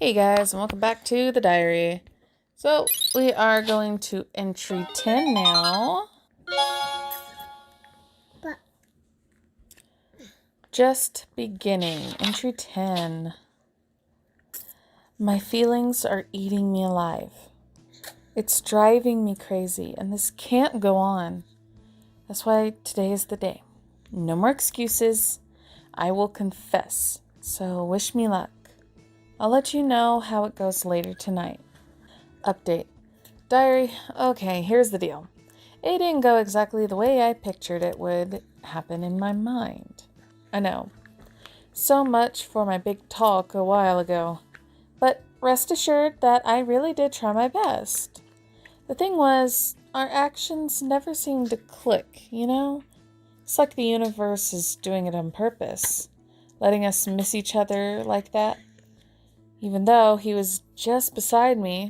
Hey guys, and welcome back to the diary. So, we are going to entry 10 now. Just beginning. Entry 10. My feelings are eating me alive. It's driving me crazy, and this can't go on. That's why today is the day. No more excuses. I will confess. So, wish me luck. I'll let you know how it goes later tonight. Update. Diary, okay, here's the deal. It didn't go exactly the way I pictured it would happen in my mind. I know. So much for my big talk a while ago. But rest assured that I really did try my best. The thing was, our actions never seemed to click, you know? It's like the universe is doing it on purpose, letting us miss each other like that. Even though he was just beside me,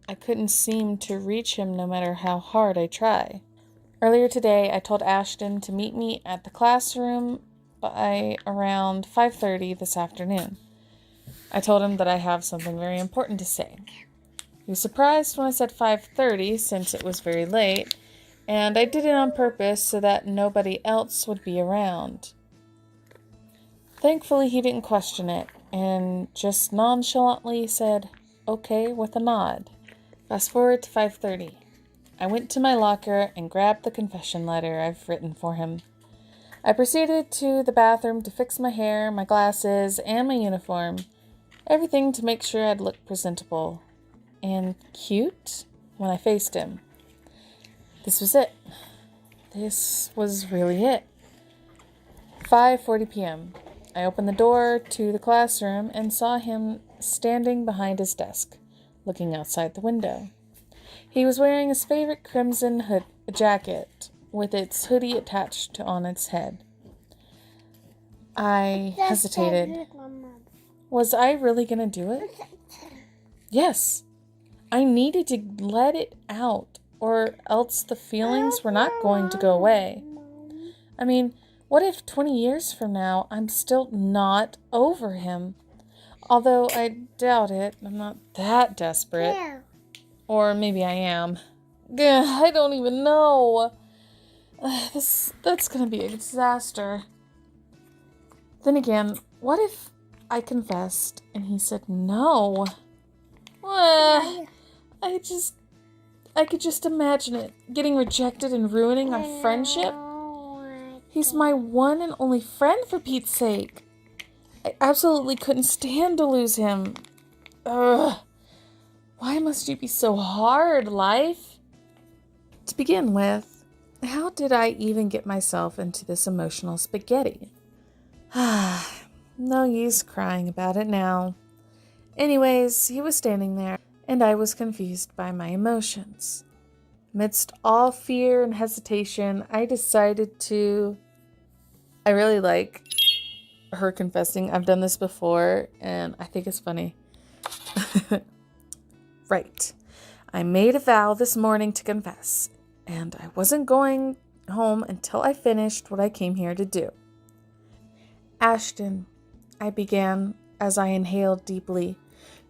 I couldn't seem to reach him no matter how hard I try. Earlier today, I told Ashton to meet me at the classroom by around 5:30 this afternoon. I told him that I have something very important to say. He was surprised when I said 5:30 since it was very late, and I did it on purpose so that nobody else would be around. Thankfully, he didn't question it and just nonchalantly said, "Okay," with a nod. Fast forward to 5:30. I went to my locker and grabbed the confession letter I've written for him. I proceeded to the bathroom to fix my hair, my glasses, and my uniform. Everything to make sure I'd look presentable and cute when I faced him. This was it. This was really it. 5:40 p.m. I opened the door to the classroom and saw him standing behind his desk, looking outside the window. He was wearing his favorite crimson jacket with its hoodie attached on its head. I hesitated. Was I really going to do it? Yes. I needed to let it out, or else the feelings were not going to go away. I mean, what if 20 years from now I'm still not over him? Although I doubt it. I'm not that desperate. Or maybe I am. I don't even know. That's gonna be a disaster. Then again, what if I confessed and he said no? I could just imagine it. Getting rejected and ruining our friendship. He's my one and only friend, for Pete's sake. I absolutely couldn't stand to lose him. Ugh. Why must you be so hard, life? To begin with, how did I even get myself into this emotional spaghetti? No use crying about it now. Anyways, he was standing there, and I was confused by my emotions. Amidst all fear and hesitation, I decided to... I really like her confessing. I've done this before, and I think it's funny. Right. I made a vow this morning to confess, and I wasn't going home until I finished what I came here to do. Ashton, I began as I inhaled deeply,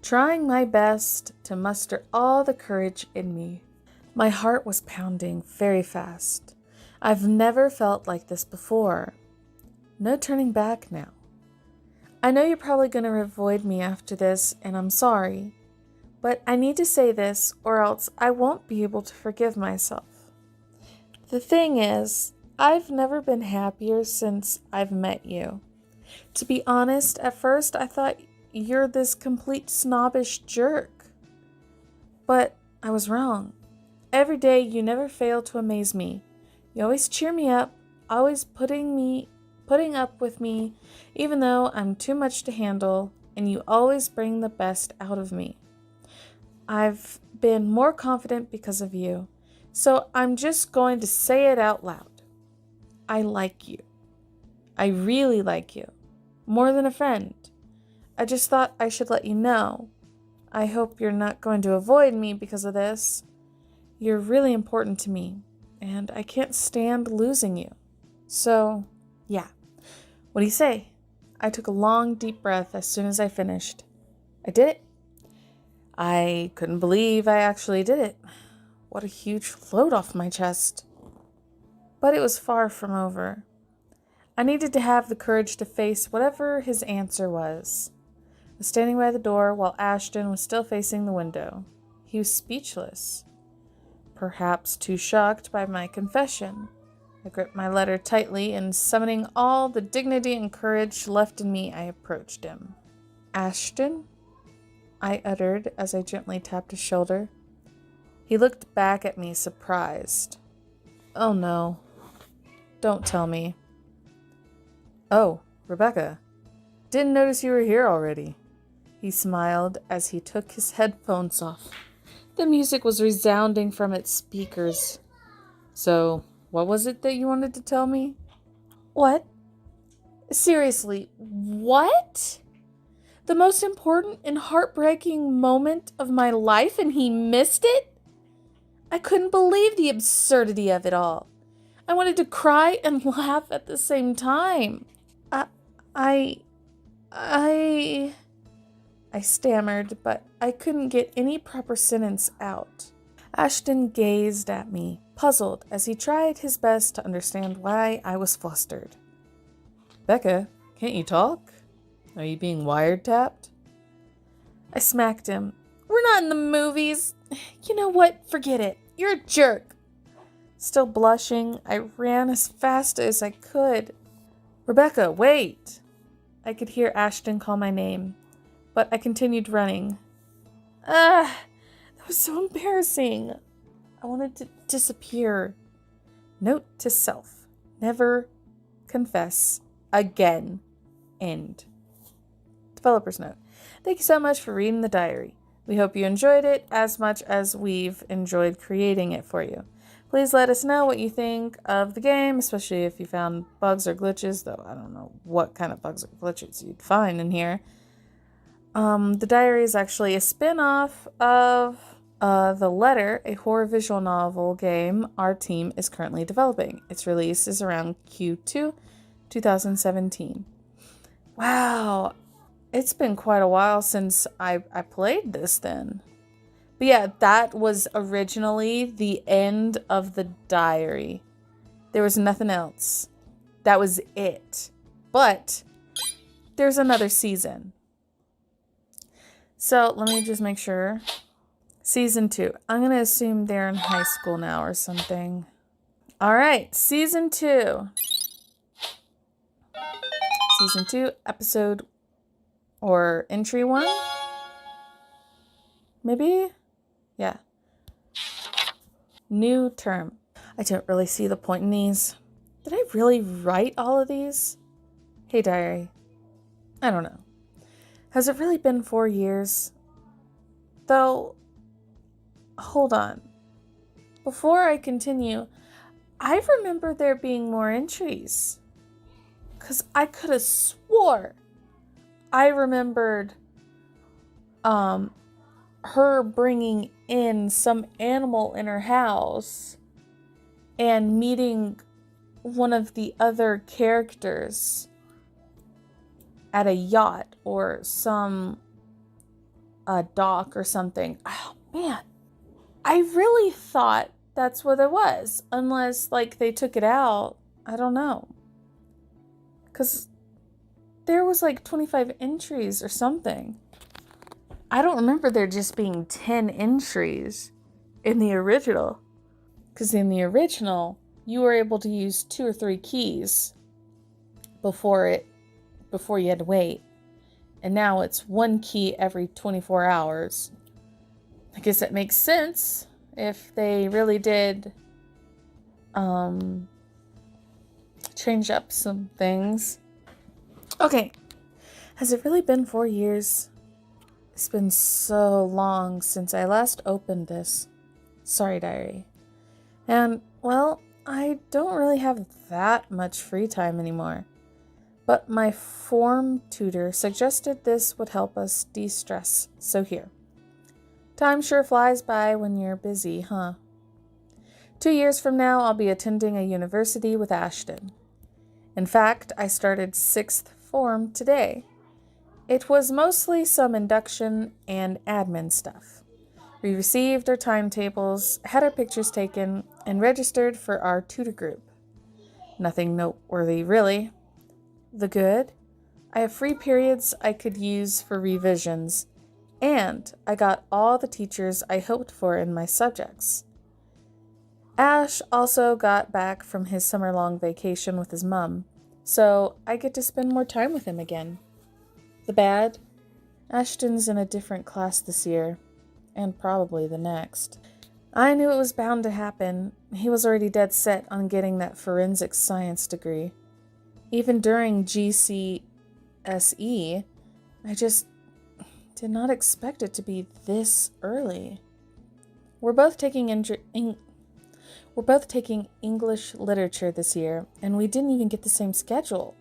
trying my best to muster all the courage in me. My heart was pounding very fast. I've never felt like this before. No turning back now. I know you're probably going to avoid me after this, and I'm sorry. But I need to say this, or else I won't be able to forgive myself. The thing is, I've never been happier since I've met you. To be honest, at first I thought you're this complete snobbish jerk. But I was wrong. Every day you never fail to amaze me. You always cheer me up, always putting up with me, even though I'm too much to handle, and you always bring the best out of me. I've been more confident because of you, so I'm just going to say it out loud. I like you. I really like you. More than a friend. I just thought I should let you know. I hope you're not going to avoid me because of this. You're really important to me, and I can't stand losing you. So, yeah. What do you say? I took a long, deep breath as soon as I finished. I did it. I couldn't believe I actually did it. What a huge load off my chest. But it was far from over. I needed to have the courage to face whatever his answer was. I was standing by the door while Ashton was still facing the window. He was speechless, perhaps too shocked by my confession. I gripped my letter tightly, and summoning all the dignity and courage left in me, I approached him. "Ashton?" I uttered as I gently tapped his shoulder. He looked back at me, surprised. "Oh no. Don't tell me." "Oh, Rebecca. Didn't notice you were here already." He smiled as he took his headphones off. The music was resounding from its speakers. "So, what was it that you wanted to tell me?" "What? Seriously, what? The most important and heartbreaking moment of my life, and he missed it?" I couldn't believe the absurdity of it all. I wanted to cry and laugh at the same time. I stammered, but I couldn't get any proper sentence out. Ashton gazed at me, puzzled, as he tried his best to understand why I was flustered. "Becca, can't you talk? Are you being wiretapped?" I smacked him. "We're not in the movies. You know what? Forget it. You're a jerk." Still blushing, I ran as fast as I could. "Rebecca, wait!" I could hear Ashton call my name, but I continued running. That was so embarrassing. I wanted to disappear. Note to self: never confess again. End. Developer's note: thank you so much for reading the diary. We hope you enjoyed it as much as we've enjoyed creating it for you. Please let us know what you think of the game, especially if you found bugs or glitches, though I don't know what kind of bugs or glitches you'd find in here. The diary is actually a spin-off of The Letter, a horror visual novel game our team is currently developing. Its release is around Q2 2017. Wow, it's been quite a while since I played this then. But yeah, that was originally the end of the diary. There was nothing else. That was it. But there's another season. So let me just make sure. Season 2. I'm going to assume they're in high school now or something. All right, Season 2. Season 2, episode or entry 1? Maybe? Yeah. New term. I don't really see the point in these. Did I really write all of these? Hey, diary. I don't know. Has it really been 4 years? Though, hold on. Before I continue, I remember there being more entries. Because I could have swore I remembered her bringing in some animal in her house and meeting one of the other characters at a yacht or some dock or something. Oh man, I really thought that's what it was, unless like they took it out. I don't know, because there was like 25 entries or something. I don't remember there just being 10 entries in the original. Because in the original, you were able to use 2 or 3 keys before you had to wait. And now it's 1 key every 24 hours. I guess that makes sense if they really did change up some things. Okay. Has it really been 4 years? It's been so long since I last opened this. Sorry, diary. And, well, I don't really have that much free time anymore. But my form tutor suggested this would help us de-stress, so here. Time sure flies by when you're busy, huh? 2 years from now, I'll be attending a university with Ashton. In fact, I started 6th form today. It was mostly some induction and admin stuff. We received our timetables, had our pictures taken, and registered for our tutor group. Nothing noteworthy, really. The good? I have free periods I could use for revisions, and I got all the teachers I hoped for in my subjects. Ash also got back from his summer-long vacation with his mum, so I get to spend more time with him again. The bad? Ashton's in a different class this year, and probably the next. I knew it was bound to happen. He was already dead set on getting that forensic science degree. Even during GCSE, I just did not expect it to be this early. We're both taking English literature this year, and we didn't even get the same schedule.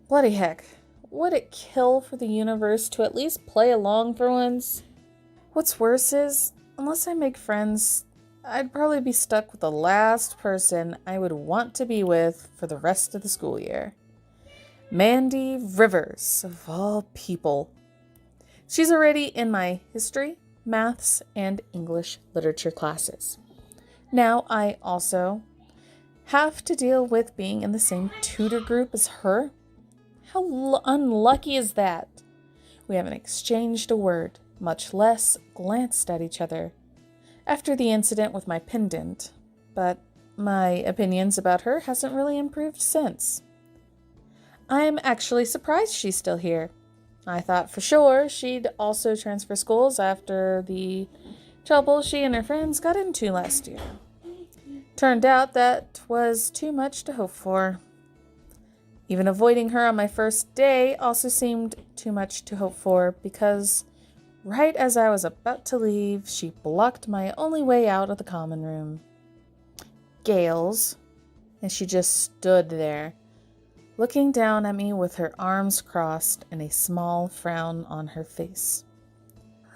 Bloody heck, would it kill for the universe to at least play along for once? What's worse is, unless I make friends, I'd probably be stuck with the last person I would want to be with for the rest of the school year. Mandy Rivers, of all people. She's already in my history, maths, and English literature classes. Now I also have to deal with being in the same tutor group as her. How unlucky is that? We haven't exchanged a word, much less glanced at each other. After the incident with my pendant, but my opinions about her hasn't really improved since. I'm actually surprised she's still here. I thought for sure she'd also transfer schools after the trouble she and her friends got into last year. Turned out that was too much to hope for. Even avoiding her on my first day also seemed too much to hope for because right as I was about to leave, she blocked my only way out of the common room. Gales, and she just stood there, looking down at me with her arms crossed and a small frown on her face.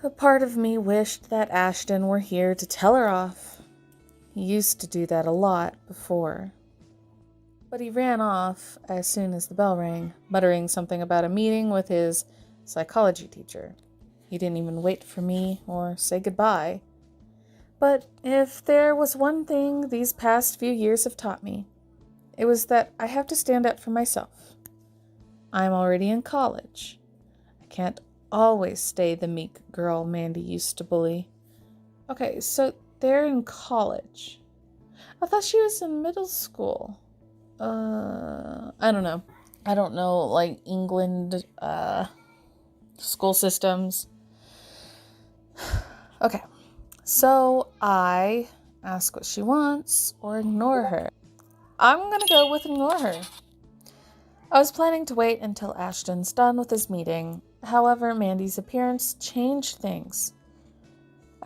A part of me wished that Ashton were here to tell her off. He used to do that a lot before. But he ran off as soon as the bell rang, muttering something about a meeting with his psychology teacher. He didn't even wait for me or say goodbye. But if there was one thing these past few years have taught me, it was that I have to stand up for myself. I'm already in college. I can't always stay the meek girl Mandy used to bully. Okay, so they're in college. I thought she was in middle school. I don't know. I don't know, like, England, school systems. Okay, so I ask what she wants or ignore her. I'm gonna go with ignore her. I was planning to wait until Ashton's done with his meeting. However, Mandy's appearance changed things.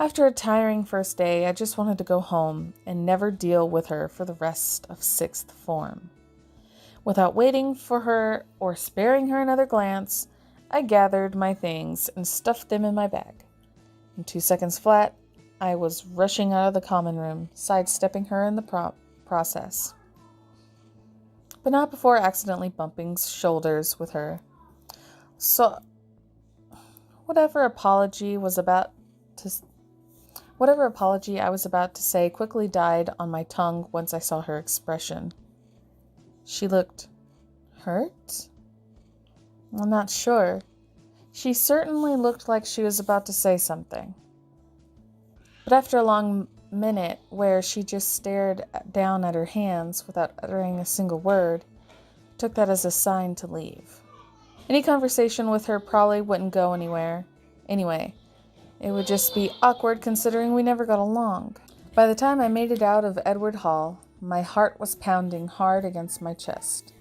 After a tiring first day, I just wanted to go home and never deal with her for the rest of sixth form. Without waiting for her or sparing her another glance, I gathered my things and stuffed them in my bag. In 2 seconds flat, I was rushing out of the common room, sidestepping her in the process. But not before accidentally bumping shoulders with her. So, whatever apology I was about to say quickly died on my tongue once I saw her expression. She looked hurt? I'm not sure. She certainly looked like she was about to say something. But after a long minute where she just stared down at her hands without uttering a single word, I took that as a sign to leave. Any conversation with her probably wouldn't go anywhere. Anyway, it would just be awkward considering we never got along. By the time I made it out of Edward Hall, my heart was pounding hard against my chest,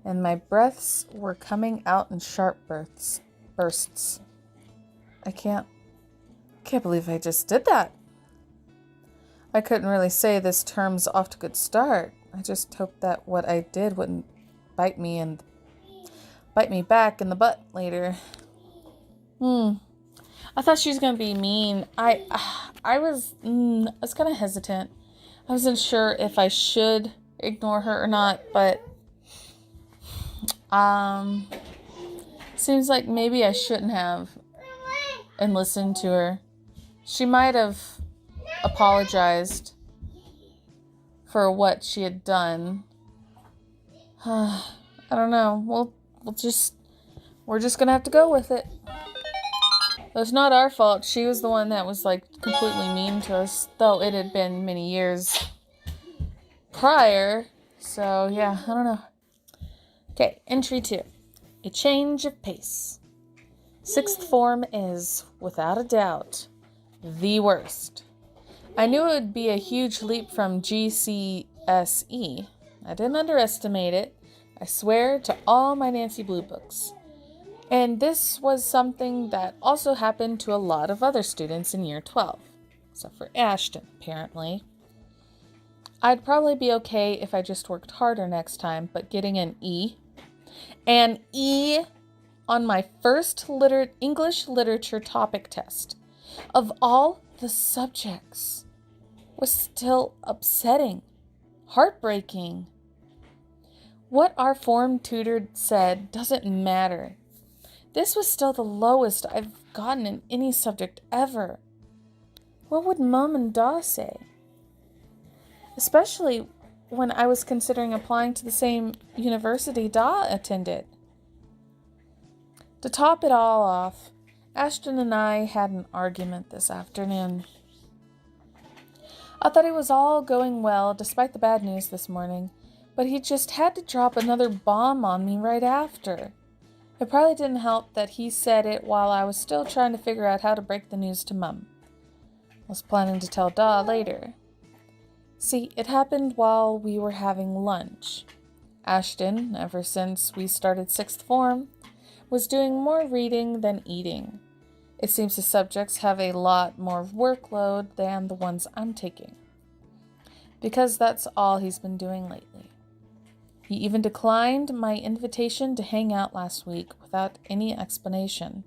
and my breaths were coming out in sharp bursts. I can't believe I just did that. I couldn't really say this term's off to a good start. I just hoped that what I did wouldn't bite me back in the butt later. I thought she was gonna be mean. I was kind of hesitant. I wasn't sure if I should ignore her or not, but Seems like maybe I shouldn't have and listened to her. She might have apologized for what she had done. I don't know. We're just gonna have to go with it. It's not our fault. She was the one that was like completely mean to us, though it had been many years prior. So yeah, I don't know. Okay, entry 2. A change of pace. Sixth form is, without a doubt, the worst. I knew it would be a huge leap from GCSE. I didn't underestimate it. I swear to all my Nancy Blue books. And this was something that also happened to a lot of other students in year 12. Except for Ashton, apparently. I'd probably be okay if I just worked harder next time, but getting an E on my first English literature topic test of all the subjects was still upsetting, heartbreaking. What our form tutor said doesn't matter. This was still the lowest I've gotten in any subject ever. What would Mom and Da say? Especially when I was considering applying to the same university Da attended. To top it all off, Ashton and I had an argument this afternoon. I thought it was all going well despite the bad news this morning, but he just had to drop another bomb on me right after. It probably didn't help that he said it while I was still trying to figure out how to break the news to Mum. I was planning to tell Da later. See, it happened while we were having lunch. Ashton, ever since we started sixth form, was doing more reading than eating. It seems his subjects have a lot more workload than the ones I'm taking, because that's all he's been doing lately. He even declined my invitation to hang out last week without any explanation.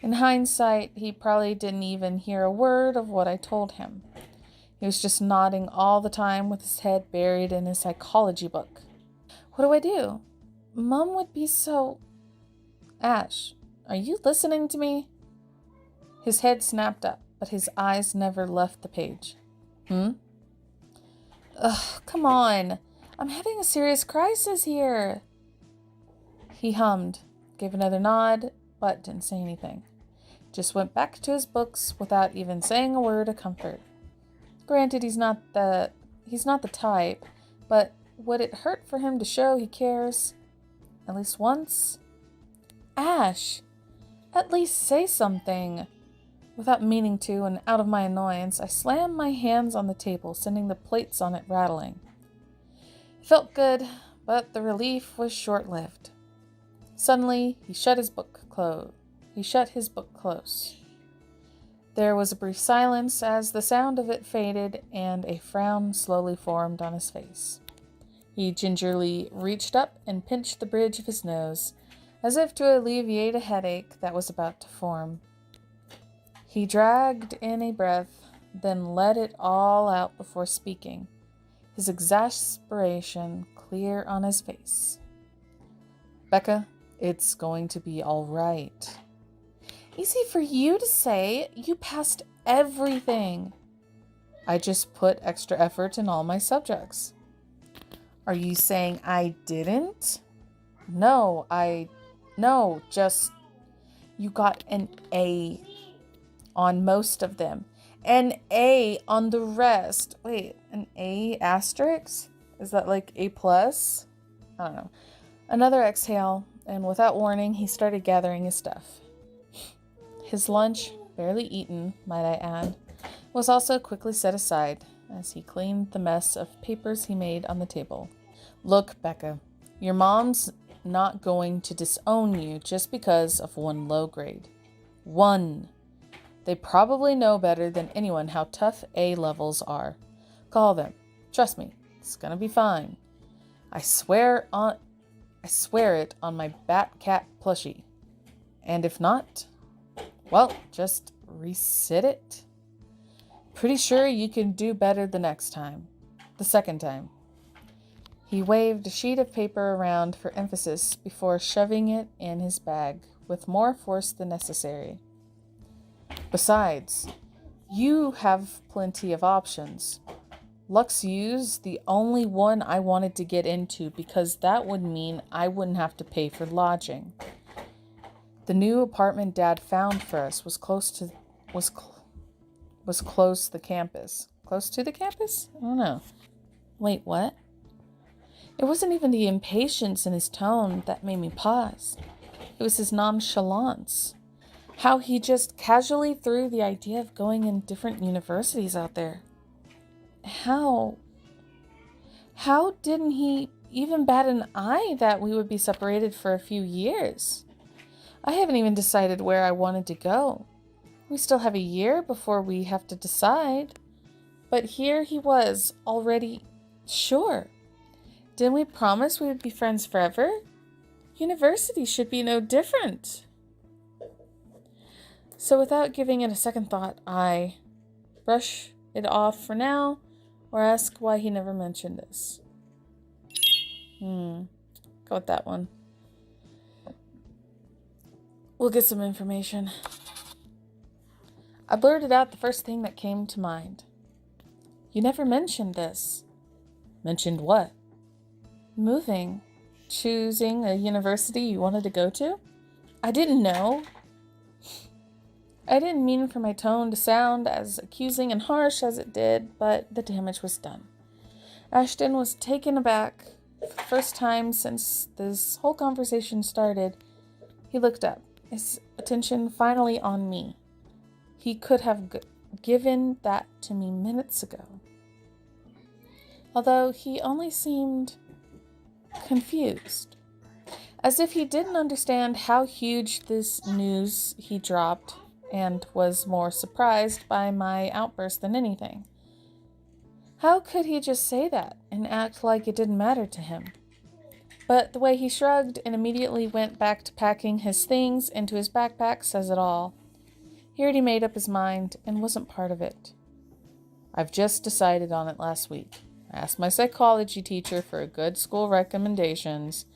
In hindsight, he probably didn't even hear a word of what I told him. He was just nodding all the time with his head buried in his psychology book. What do I do? Mom would be so... Ash, are you listening to me? His head snapped up, but his eyes never left the page. Ugh, come on. I'm having a serious crisis here. He hummed, gave another nod, but didn't say anything. Just went back to his books without even saying a word of comfort. Granted, he's not the type, but would it hurt for him to show he cares? At least once? Ash, at least say something. Without meaning to, and out of my annoyance, I slammed my hands on the table, sending the plates on it rattling. It felt good, but the relief was short-lived. Suddenly, he shut his book close. There was a brief silence as the sound of it faded and a frown slowly formed on his face. He gingerly reached up and pinched the bridge of his nose, as if to alleviate a headache that was about to form. He dragged in a breath, then let it all out before speaking, his exasperation clear on his face. Becca, it's going to be all right. Easy for you to say. You passed everything. I just put extra effort in all my subjects. Are you saying I didn't? No, just you got an A on most of them. An A on the rest. Wait, an A asterisk? Is that like A plus? I don't know. Another exhale, and without warning, he started gathering his stuff. His lunch, barely eaten, might I add, was also quickly set aside as he cleaned the mess of papers he made on the table. Look, Becca, your mom's not going to disown you just because of one low grade. One. They probably know better than anyone how tough A levels are. Call them. Trust me, it's gonna be fine. I swear it on my Bat-Cat plushie. And if not, well, just resit it. Pretty sure you can do better the next time. The second time. He waved a sheet of paper around for emphasis before shoving it in his bag with more force than necessary. Besides, you have plenty of options. Luxu's the only one I wanted to get into because that would mean I wouldn't have to pay for lodging. The new apartment Dad found for us was close to the campus. Close to the campus? I don't know. Wait, what? It wasn't even the impatience in his tone that made me pause. It was his nonchalance. How he just casually threw the idea of going in different universities out there. How didn't he even bat an eye that we would be separated for a few years? I haven't even decided where I wanted to go. We still have a year before we have to decide. But here he was, already sure. Didn't we promise we would be friends forever? University should be no different. So without giving it a second thought, I brush it off for now, or ask why he never mentioned this. Go with that one. We'll get some information. I blurted out the first thing that came to mind. You never mentioned this. Mentioned what? Moving. Choosing a university you wanted to go to? I didn't know. I didn't mean for my tone to sound as accusing and harsh as it did, but the damage was done. Ashton was taken aback. For the first time since this whole conversation started, he looked up, his attention finally on me. He could have given that to me minutes ago. Although he only seemed confused, as if he didn't understand how huge this news he dropped, and was more surprised by my outburst than anything. How could he just say that and act like it didn't matter to him? But the way he shrugged and immediately went back to packing his things into his backpack says it all. He already made up his mind and wasn't part of it. I've just decided on it last week. I asked my psychology teacher for good school recommendations,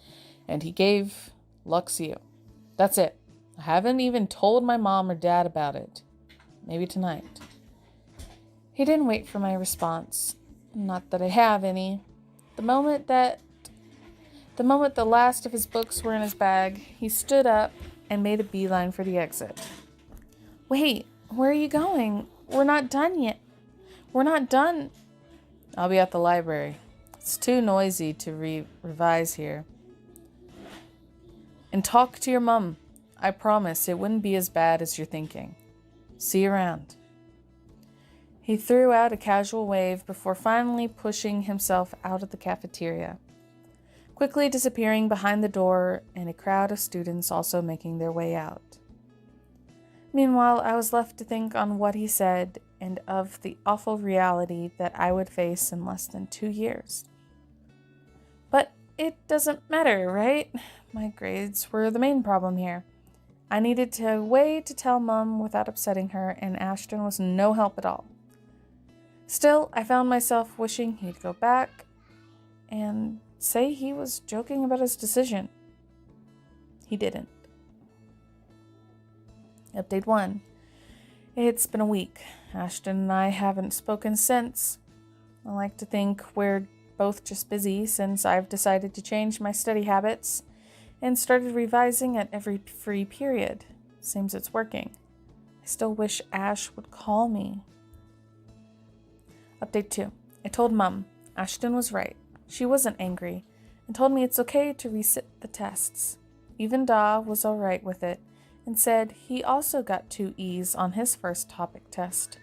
and he gave Luxu. That's it. I haven't even told my mom or dad about it. Maybe tonight. He didn't wait for my response. Not that I have any. The moment the last of his books were in his bag, he stood up and made a beeline for the exit. Wait, where are you going? We're not done yet. We're not done. I'll be at the library. It's too noisy to revise here. And talk to your mum. I promise it wouldn't be as bad as you're thinking. See you around. He threw out a casual wave before finally pushing himself out of the cafeteria, quickly disappearing behind the door and a crowd of students also making their way out. Meanwhile, I was left to think on what he said and of the awful reality that I would face in less than 2 years. But it doesn't matter, right? My grades were the main problem here. I needed a way to tell Mum without upsetting her, and Ashton was no help at all. Still, I found myself wishing he'd go back and say he was joking about his decision. He didn't. Update 1. It's been a week. Ashton and I haven't spoken since. I like to think we're both just busy since I've decided to change my study habits and started revising at every free period. Seems it's working. I still wish Ash would call me. Update 2. I told Mum. Ashton was right. She wasn't angry and told me it's okay to resit the tests. Even Da was alright with it and said he also got 2 E's on his first topic test.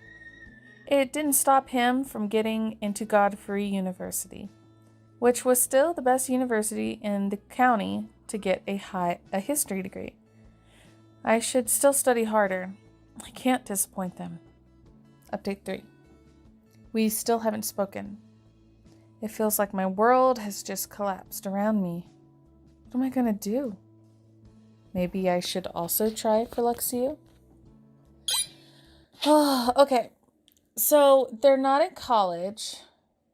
It didn't stop him from getting into Godfrey University, which was still the best university in the county to get a history degree. I should still study harder. I can't disappoint them. Update 3. We still haven't spoken. It feels like my world has just collapsed around me. What am I going to do? Maybe I should also try for Luxu? Oh, okay. So they're not in college.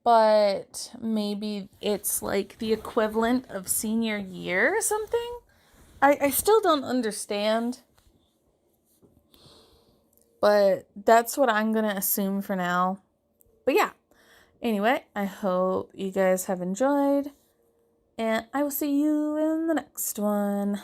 but maybe it's like the equivalent of senior year or something. I still don't understand, but that's what I'm going to assume for now. But yeah, anyway, I hope you guys have enjoyed, and I will see you in the next one.